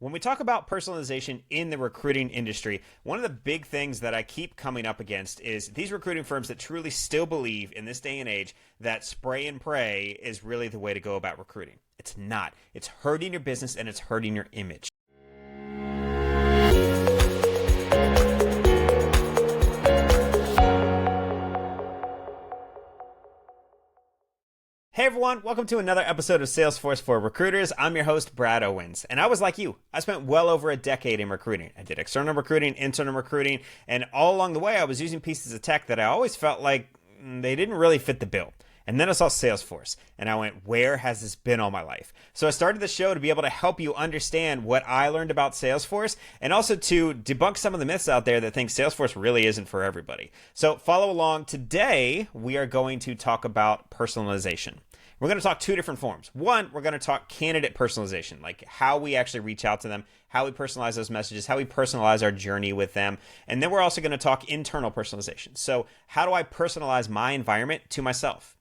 When we talk about personalization in the recruiting industry, one of the big things that I keep coming up against is these recruiting firms that truly still believe in this day and age that spray and pray is really the way to go about recruiting. It's not. It's hurting your business and it's hurting your image. Hey everyone, welcome to another episode of Salesforce for Recruiters. I'm your host, Brad Owens, and I was like you. I spent well over a decade in recruiting. I did external recruiting, internal recruiting, and all along the way I was using pieces of tech that I always felt like they didn't really fit the bill. And then I saw Salesforce, and I went, where has this been all my life? So I started the show to be able to help you understand what I learned about Salesforce, and also to debunk some of the myths out there that think Salesforce really isn't for everybody. So follow along. Today, we are going to talk about personalization. We're going to talk two different forms. One, we're going to talk candidate personalization, like how we actually reach out to them, how we personalize those messages, how we personalize our journey with them. And then we're also going to talk internal personalization. So how do I personalize my environment to myself?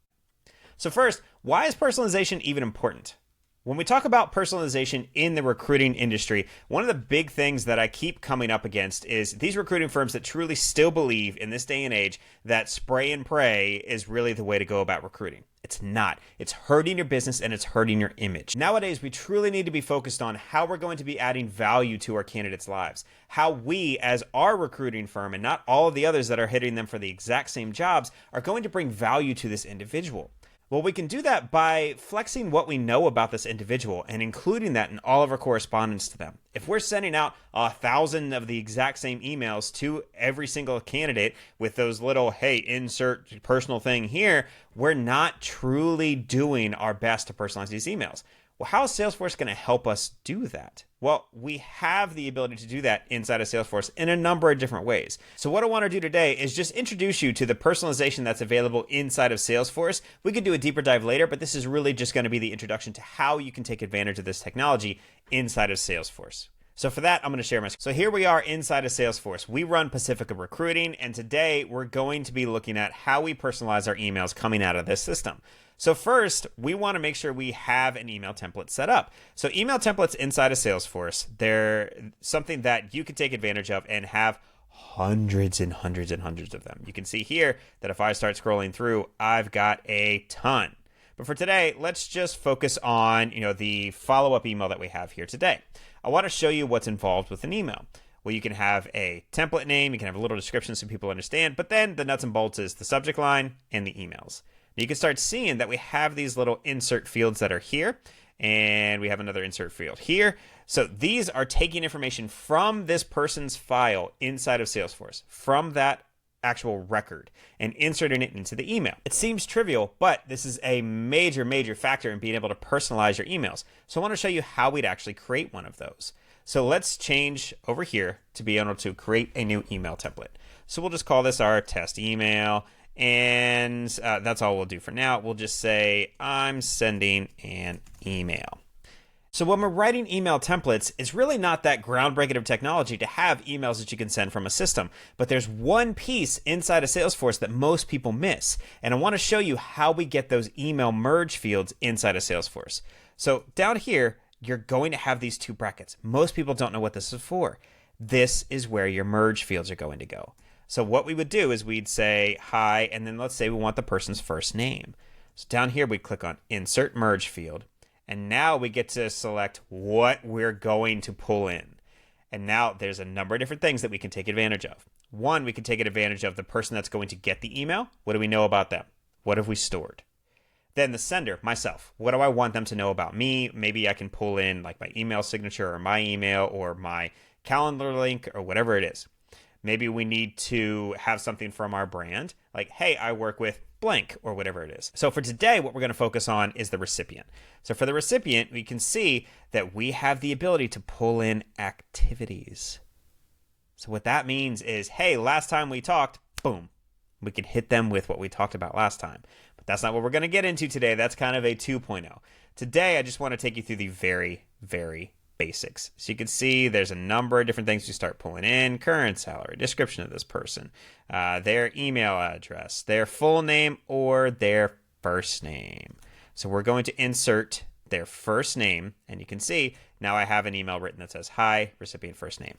So first, why is personalization even important? When we talk about personalization in the recruiting industry, one of the big things that I keep coming up against is these recruiting firms that truly still believe in this day and age that spray and pray is really the way to go about recruiting. It's not. It's hurting your business and it's hurting your image. Nowadays, we truly need to be focused on how we're going to be adding value to our candidates' lives. How we, as our recruiting firm, and not all of the others that are hitting them for the exact same jobs, are going to bring value to this individual. Well, we can do that by flexing what we know about this individual and including that in all of our correspondence to them. If we're sending out 1,000 of the exact same emails to every single candidate with those little, hey, insert personal thing here, we're not truly doing our best to personalize these emails. Well, how is Salesforce going to help us do that? Well, we have the ability to do that inside of Salesforce in a number of different ways. So what I want to do today is just introduce you to the personalization that's available inside of Salesforce. We could do a deeper dive later, but this is really just going to be the introduction to how you can take advantage of this technology inside of Salesforce. So for that, I'm going to share my screen. So here we are inside of Salesforce. We run Pacifica Recruiting, and today we're going to be looking at how we personalize our emails coming out of this system. So first, we want to make sure we have an email template set up. So email templates inside of Salesforce, they're something that you can take advantage of and have hundreds and hundreds and hundreds of them. You can see here that if I start scrolling through, I've got a ton. But for today, let's just focus on, the follow-up email that we have here today. I want to show you what's involved with an email. Well, you can have a template name, you can have a little description so people understand, but then the nuts and bolts is the subject line and the emails. You can start seeing that we have these little insert fields that are here, and we have another insert field here. So these are taking information from this person's file inside of Salesforce, from that actual record, and inserting it into the email. It seems trivial, but this is a major, major factor in being able to personalize your emails. So I want to show you how we'd actually create one of those. So let's change over here to be able to create a new email template. So we'll just call this our test email. And that's all we'll do for now. We'll just say, I'm sending an email. So when we're writing email templates, it's really not that groundbreaking of technology to have emails that you can send from a system. But there's one piece inside of Salesforce that most people miss. And I want to show you how we get those email merge fields inside of Salesforce. So down here, you're going to have these two brackets. Most people don't know what this is for. This is where your merge fields are going to go. So what we would do is we'd say hi, and then let's say we want the person's first name. So down here, we click on Insert Merge Field. And now we get to select what we're going to pull in. And now there's a number of different things that we can take advantage of. One, we can take advantage of the person that's going to get the email. What do we know about them? What have we stored? Then the sender, myself. What do I want them to know about me? Maybe I can pull in like my email signature or my email or my calendar link or whatever it is. Maybe we need to have something from our brand, like, hey, I work with blank or whatever it is. So for today, what we're going to focus on is the recipient. So for the recipient, we can see that we have the ability to pull in activities. So what that means is, hey, last time we talked, boom, we can hit them with what we talked about last time. But that's not what we're going to get into today. That's kind of a 2.0. Today, I just want to take you through the very, very basics. So you can see there's a number of different things you start pulling in: current salary, description of this person, their email address, their full name, or their first name. So we're going to insert their first name, and you can see now I have an email written that says, hi, recipient first name.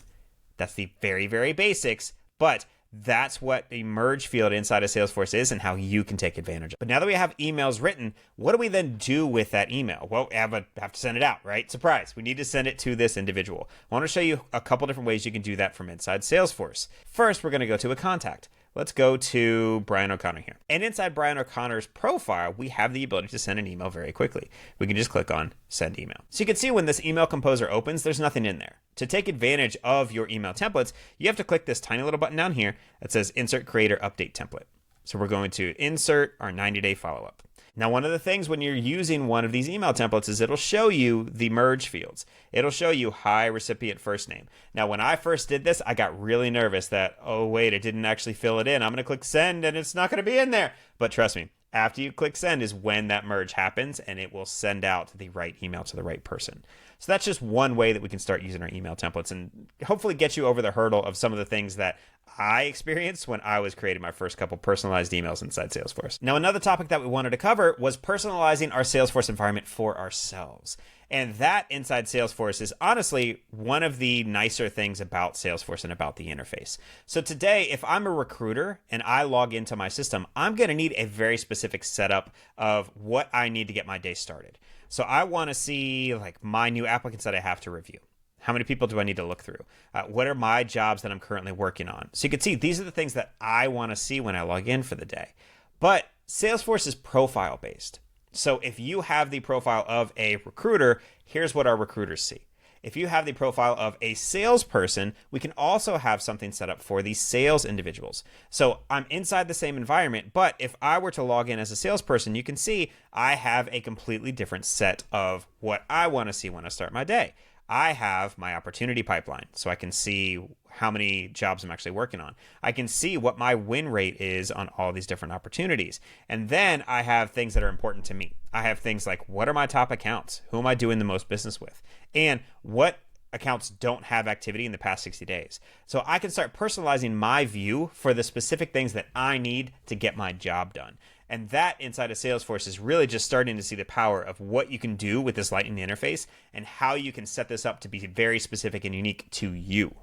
That's the very, very basics, but that's what the merge field inside of Salesforce is and how you can take advantage of it. But now that we have emails written, what do we then do with that email? Well, we have to send it out, right? Surprise, we need to send it to this individual. I want to show you a couple different ways you can do that from inside Salesforce. First, we're going to go to a contact. Let's go to Brian O'Connor here. And inside Brian O'Connor's profile, we have the ability to send an email very quickly. We can just click on send email. So you can see when this email composer opens, there's nothing in there. To take advantage of your email templates, you have to click this tiny little button down here that says insert creator update template. So we're going to insert our 90-day follow-up. Now, one of the things when you're using one of these email templates is it'll show you the merge fields. It'll show you hi, recipient first name. Now, when I first did this, I got really nervous that, oh, wait, it didn't actually fill it in. I'm going to click send and it's not going to be in there. But trust me, after you click send is when that merge happens and it will send out the right email to the right person. So that's just one way that we can start using our email templates and hopefully get you over the hurdle of some of the things that I experienced when I was creating my first couple personalized emails inside Salesforce. Now, another topic that we wanted to cover was personalizing our Salesforce environment for ourselves. And that inside Salesforce is honestly one of the nicer things about Salesforce and about the interface. So today, if I'm a recruiter and I log into my system, I'm going to need a very specific setup of what I need to get my day started. So I want to see like my new applicants that I have to review. How many people do I need to look through? What are my jobs that I'm currently working on? So you can see these are the things that I want to see when I log in for the day. But Salesforce is profile based. So if you have the profile of a recruiter, here's what our recruiters see. If you have the profile of a salesperson, we can also have something set up for the sales individuals. So I'm inside the same environment, but if I were to log in as a salesperson, you can see I have a completely different set of what I want to see when I start my day. I have my opportunity pipeline, so I can see how many jobs I'm actually working on. I can see what my win rate is on all these different opportunities. And then I have things that are important to me. I have things like, what are my top accounts? Who am I doing the most business with? And what accounts don't have activity in the past 60 days. So I can start personalizing my view for the specific things that I need to get my job done. And that inside of Salesforce is really just starting to see the power of what you can do with this Lightning interface and how you can set this up to be very specific and unique to you.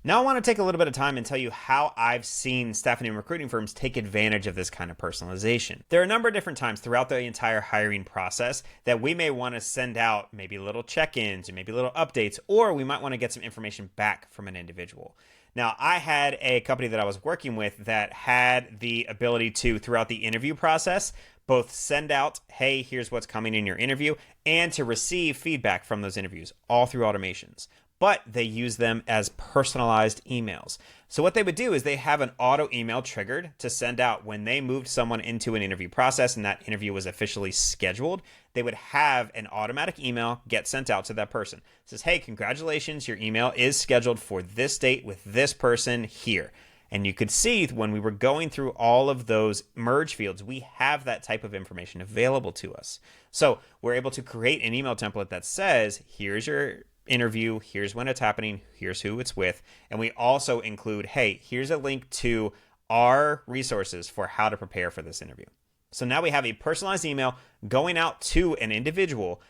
Now I want to take a little bit of time and tell you how I've seen staffing and recruiting firms take advantage of this kind of personalization. There are a number of different times throughout the entire hiring process that we may want to send out maybe little check-ins or maybe little updates, or we might want to get some information back from an individual. Now, I had a company that I was working with that had the ability to, throughout the interview process, both send out, hey, here's what's coming in your interview, and to receive feedback from those interviews, all through automations. But they use them as personalized emails. So what they would do is they have an auto email triggered to send out when they moved someone into an interview process and that interview was officially scheduled. They would have an automatic email get sent out to that person. It says, hey, congratulations, your email is scheduled for this date with this person here. And you could see when we were going through all of those merge fields, we have that type of information available to us. So we're able to create an email template that says, here's your interview, here's when it's happening, here's who it's with, and we also include, hey, here's a link to our resources for how to prepare for this interview. So now we have a personalized email going out to an individual,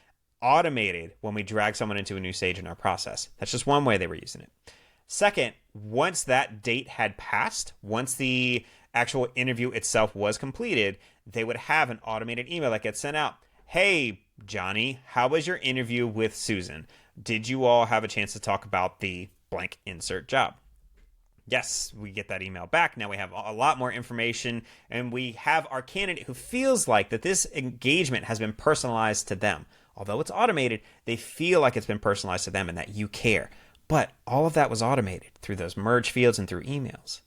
automated when we drag someone into a new stage in our process. That's just one way they were using it. Second, once that date had passed, once the actual interview itself was completed, they would have an automated email that gets sent out. Hey, Johnny, how was your interview with Susan? Did you all have a chance to talk about the blank insert job? Yes, we get that email back. Now we have a lot more information, and we have our candidate who feels like that this engagement has been personalized to them. Although it's automated, they feel like it's been personalized to them and that you care. But all of that was automated through those merge fields and through emails.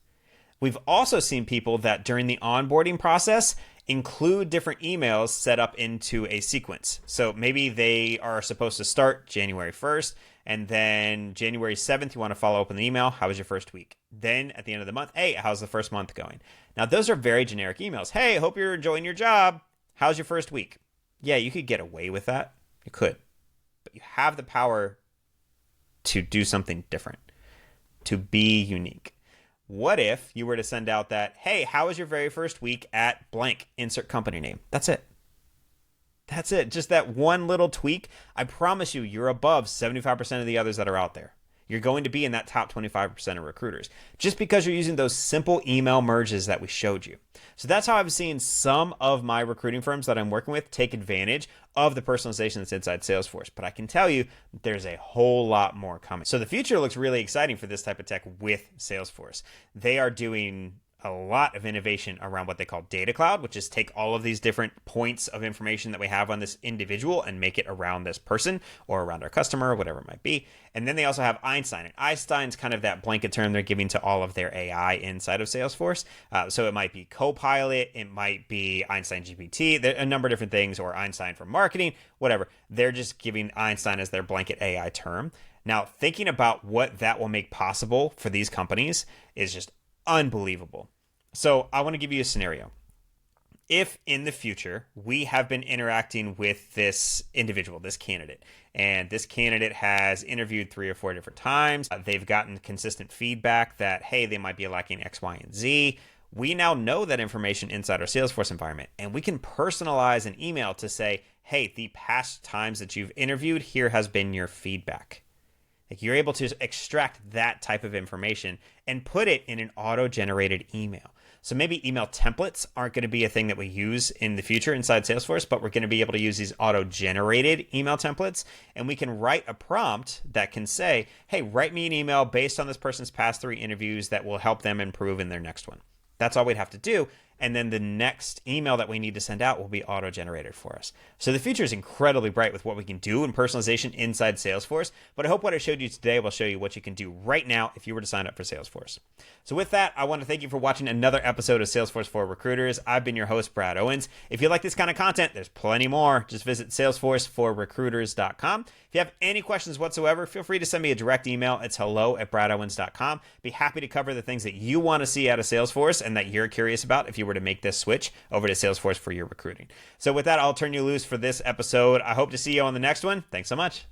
We've also seen people that during the onboarding process, include different emails set up into a sequence. So maybe they are supposed to start January 1st, and then January 7th, you want to follow up with an email. How was your first week? Then at the end of the month, hey, how's the first month going? Now, those are very generic emails. Hey, hope you're enjoying your job. How's your first week? Yeah, you could get away with that. You could. But you have the power to do something different, to be unique. What if you were to send out that, hey, how was your very first week at blank, insert company name? That's it. That's it. Just that one little tweak. I promise you, you're above 75% of the others that are out there. You're going to be in that top 25% of recruiters just because you're using those simple email merges that we showed you. So that's how I've seen some of my recruiting firms that I'm working with take advantage of the personalization that's inside Salesforce. But I can tell you there's a whole lot more coming. So the future looks really exciting for this type of tech with Salesforce. They are doing a lot of innovation around what they call data cloud, which is take all of these different points of information that we have on this individual and make it around this person or around our customer or whatever it might be. And then they also have Einstein. And Einstein's kind of that blanket term they're giving to all of their AI inside of Salesforce. So it might be Copilot, it might be Einstein GPT, there are a number of different things, or Einstein for marketing, whatever. They're just giving Einstein as their blanket AI term. Now, thinking about what that will make possible for these companies is just unbelievable. So I want to give you a scenario. If in the future we have been interacting with this individual, this candidate, and this candidate has interviewed 3 or 4 different times, they've gotten consistent feedback that, hey, they might be lacking X, Y, and Z. We now know that information inside our Salesforce environment, and we can personalize an email to say, hey, the past times that you've interviewed, here has been your feedback. Like, you're able to extract that type of information and put it in an auto-generated email. So maybe email templates aren't going to be a thing that we use in the future inside Salesforce, but we're going to be able to use these auto-generated email templates, and we can write a prompt that can say, hey, write me an email based on this person's past 3 interviews that will help them improve in their next one. That's all we'd have to do. And then the next email that we need to send out will be auto-generated for us. So the future is incredibly bright with what we can do in personalization inside Salesforce. But I hope what I showed you today will show you what you can do right now if you were to sign up for Salesforce. So with that, I want to thank you for watching another episode of Salesforce for Recruiters. I've been your host, Brad Owens. If you like this kind of content, there's plenty more. Just visit salesforceforrecruiters.com. If you have any questions whatsoever, feel free to send me a direct email. It's hello@bradowens.com. Be happy to cover the things that you want to see out of Salesforce and that you're curious about if you were to make this switch over to Salesforce for your recruiting. So with that, I'll turn you loose for this episode. I hope to see you on the next one. Thanks so much.